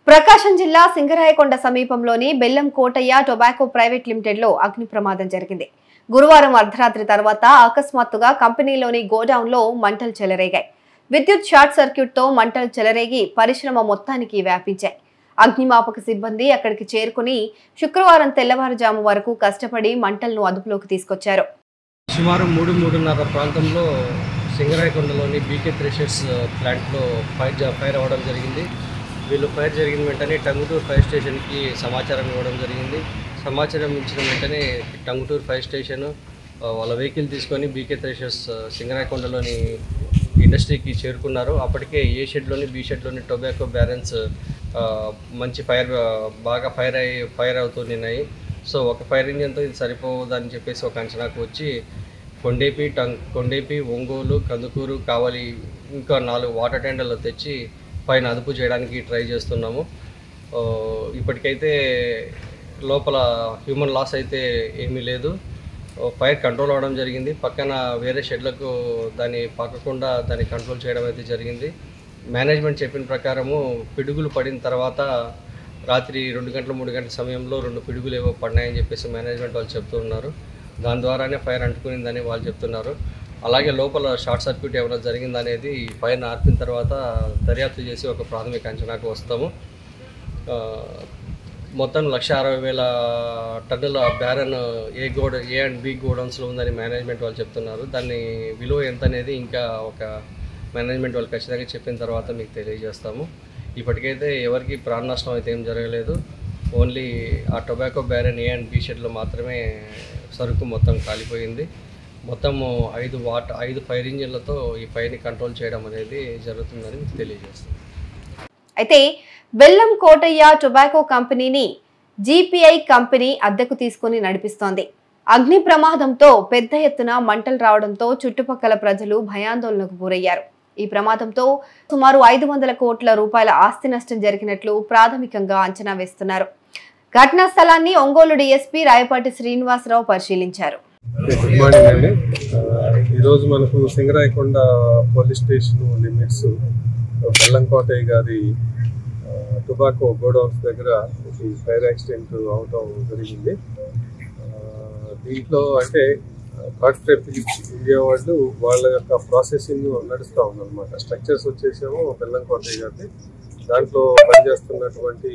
ప్రకాశం జిల్లా సింగరాయకొండ సమీపంలోని బెల్లం కోటయ్య టొబాకో ప్రైవేట్ లిమిటెడ్ లో అగ్ని ప్రమాదం జరిగింది. గురువారం అర్ధరాత్రి తర్వాత అకస్మాత్తుగా కంపెనీలోని గోడౌన్ లో మంటలు చెలరేగాయి. విద్యుత్ షార్ట్ సర్క్యూట్ తో మంటలు చెలరేగి పరిశ్రమ మొత్తానికి వ్యాపించాయి. అగ్నిమాపక సిబ్బంది అక్కడికి చేరుకుని శుక్రవారం తెల్లవారుజాము వరకు కష్టపడి మంటలను అదుపులోకి తీసుకొచ్చారు. సుమారు 3:30 ప్రాంతంలో సింగరాయకొండలోని బీకే థ్రెషర్స్ ప్లాంట్లో ఫైర్ అవ్వడం జరిగింది. వీళ్ళు ఫైర్ జరిగిన వెంటనే టంగుటూరు ఫైర్ స్టేషన్కి సమాచారం ఇవ్వడం జరిగింది. సమాచారం ఇచ్చిన వెంటనే టంగుటూరు ఫైర్ స్టేషన్ వాళ్ళ వెహికల్ తీసుకొని బీకే థ్రెషర్స్ సింగరాయకొండలోని ఇండస్ట్రీకి చేరుకున్నారు. అప్పటికే ఏ షెడ్లోని బి షెడ్లోని టొబాకో బ్యారెన్స్ మంచి బాగా ఫైర్ అవుతున్నాయి. సో ఒక ఫైర్ ఇంజన్తో ఇది సరిపోదని చెప్పేసి ఒక అంచనాకు వచ్చి కొండేపి, ఒంగోలు, కందుకూరు, కావలి ఇంకా 4 వాటర్ ట్యాంకర్లు తెచ్చి పైన అదుపు చేయడానికి ట్రై చేస్తున్నాము. ఇప్పటికైతే లోపల హ్యూమన్ లాస్ అయితే ఏమీ లేదు. ఫైర్ కంట్రోల్ అవ్వడం జరిగింది. పక్కన వేరే షెడ్లకు దాన్ని పాకకుండా దాన్ని కంట్రోల్ చేయడం అయితే జరిగింది. మేనేజ్మెంట్ చెప్పిన ప్రకారము పిడుగులు పడిన తర్వాత రాత్రి 2 గంటల 3 గంటల సమయంలో 2 పిడుగులు ఏవో పడినాయని చెప్పేసి మేనేజ్మెంట్ వాళ్ళు చెప్తున్నారు. దాని ద్వారానే ఫైర్ అంటుకునిందని వాళ్ళు చెప్తున్నారు. అలాగే లోపల షార్ట్ సర్క్యూట్ ఏమైనా జరిగిందనేది ఫైర్ని ఆర్పిన తర్వాత దర్యాప్తు చేసి ఒక ప్రాథమిక అంచనాకు వస్తాము. మొత్తం 1,60,000 టన్నుల బ్యారన్ ఏ అండ్ బి గోడౌన్స్లో ఉందని మేనేజ్మెంట్ వాళ్ళు చెప్తున్నారు. దాన్ని విలువ ఎంత అనేది ఇంకా ఒక మేనేజ్మెంట్ వాళ్ళు ఖచ్చితంగా చెప్పిన తర్వాత మీకు తెలియజేస్తాము. ఇప్పటికైతే ఎవరికి ప్రాణ నష్టం అయితే ఏం జరగలేదు. ఓన్లీ ఆ tobacco barn A and B షెడ్లో మాత్రమే సరుకు మొత్తం కాలిపోయింది. మొత్తము 5 ఫైర్ ఇంజిన్లతో ఈ ఫైర్ని కంట్రోల్ చేయడం అనేది జరుగుతుందని మీకు తెలియజేస్తుంది. అయితే బెల్లం కోటయ్య టొబాకో కంపెనీని జీపీఐ కంపెనీ అద్దెకు తీసుకుని నడిపిస్తోంది. అగ్ని ప్రమాదంతో పెద్ద ఎత్తున మంటలు రావడంతో చుట్టుపక్కల ప్రజలు భయాందోళనకు గురయ్యారు. ఈ ప్రమాదంతో సుమారు 500 కోట్ల రూపాయల ఆస్తి నష్టం జరిగినట్లు ప్రాథమికంగా అంచనా వేస్తున్నారు. ఘటనా స్థలాన్ని ఒంగోలు డీఎస్పీ రాయపాటి శ్రీనివాసరావు పరిశీలించారు. గుడ్ మార్నింగ్ అండి. ఈరోజు మనకు సింగరాయకొండ పోలీస్ స్టేషన్ లిమిట్స్ బెల్లం కోటయ్య గారి టొబాకో గోడౌన్స్ దగ్గర ఫైర్ యాక్సిడెంట్ అవటం జరిగింది. దీంట్లో అంటే ఫిలిప్స్ ఇండియా వాళ్ళు వాళ్ళ యొక్క ప్రాసెసింగ్ నడుస్తూ ఉందన్నమాట. స్ట్రక్చర్స్ వచ్చేసేమో బెల్లం కోటయ్య గారిది. దాంట్లో పనిచేస్తున్నటువంటి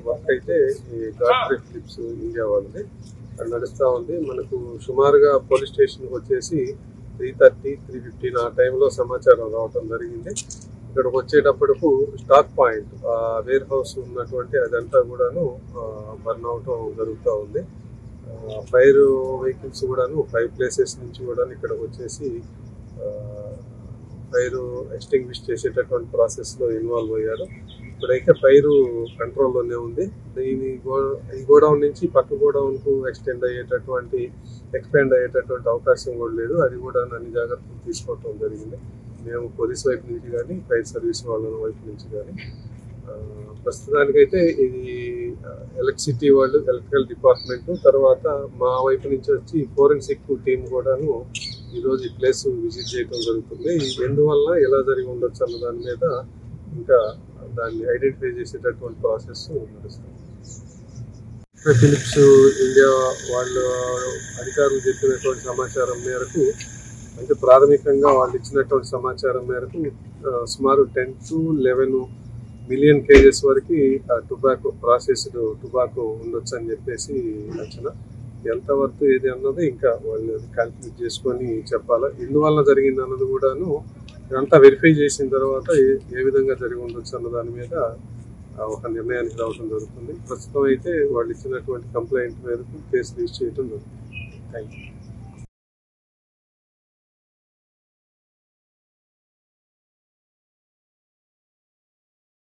వర్క్ అయితే ఈ ఫిలిప్స్ ఇండియా వాళ్ళది నడుస్తూ ఉంది. మనకు సుమారుగా పోలీస్ స్టేషన్కి వచ్చేసి 3:30, 3:15 ఆ టైంలో సమాచారం రావటం జరిగింది. ఇక్కడికి వచ్చేటప్పటికు స్టాక్ పాయింట్ వేర్ హౌస్ ఉన్నటువంటి అదంతా కూడాను బర్న్ అవటం జరుగుతూ ఉంది. ఫైర్ వెహికల్స్ కూడాను 5 ప్లేసెస్ నుంచి కూడా ఇక్కడికి వచ్చేసి ఫైర్ ఎక్స్టింగ్విష్ చేసేటటువంటి ప్రాసెస్లో ఇన్వాల్వ్ అయ్యారు. ఇప్పుడైతే ఫైరు కంట్రోల్లోనే ఉంది. ఈ గోడౌన్ నుంచి పక్క గోడౌన్కు ఎక్స్పాండ్ అయ్యేటటువంటి అవకాశం కూడా లేదు. అది కూడా అన్ని జాగ్రత్తలు తీసుకోవటం జరిగింది. మేము పోలీస్ వైపు నుంచి కానీ ఫైర్ సర్వీస్ వాళ్ళ వైపు నుంచి కానీ. ప్రస్తుతానికైతే ఇది ఎలక్ట్రిసిటీ వాళ్ళు, ఎలక్ట్రికల్ డిపార్ట్మెంట్, తర్వాత మా వైపు నుంచి వచ్చి ఫోరెన్సిక్ టీం కూడాను ఈరోజు ఈ ప్లేస్ విజిట్ చేయడం జరుగుతుంది. ఎందువల్ల ఎలా జరిగి ఉండొచ్చు అన్న దాని మీద ఇంకా దాన్ని ఐడెంటిఫై చేసేటటువంటి ప్రాసెస్ నడుస్తుంది. ఫిలిప్స్ ఇండియా వాళ్ళు అధికారులు చెప్పినటువంటి సమాచారం మేరకు, అంటే ప్రాథమికంగా వాళ్ళు ఇచ్చినటువంటి సమాచారం మేరకు సుమారు 10 to 11 మిలియన్ కేజెస్ వరకు ప్రాసెస్డ్ టొబాకో ఉండొచ్చు అని చెప్పేసి అంచనా. ఎంతవరకు ఏది అన్నది ఇంకా వాళ్ళు క్యాల్కులేట్ చేసుకొని చెప్పాలా. ఎందువల్ల జరిగింది అన్నది కూడాను ఇదంతా వెరిఫై చేసిన తర్వాత ఏ విధంగా జరిగి ఉండొచ్చు అన్న దాని మీద ఒక నిర్ణయానికి రావడం జరుగుతుంది. ప్రస్తుతం అయితే వాళ్ళు ఇచ్చినటువంటి కంప్లైంట్ మేరకు కేసు రిజిస్టర్ చేయడం జరుగుతుంది. Thank you.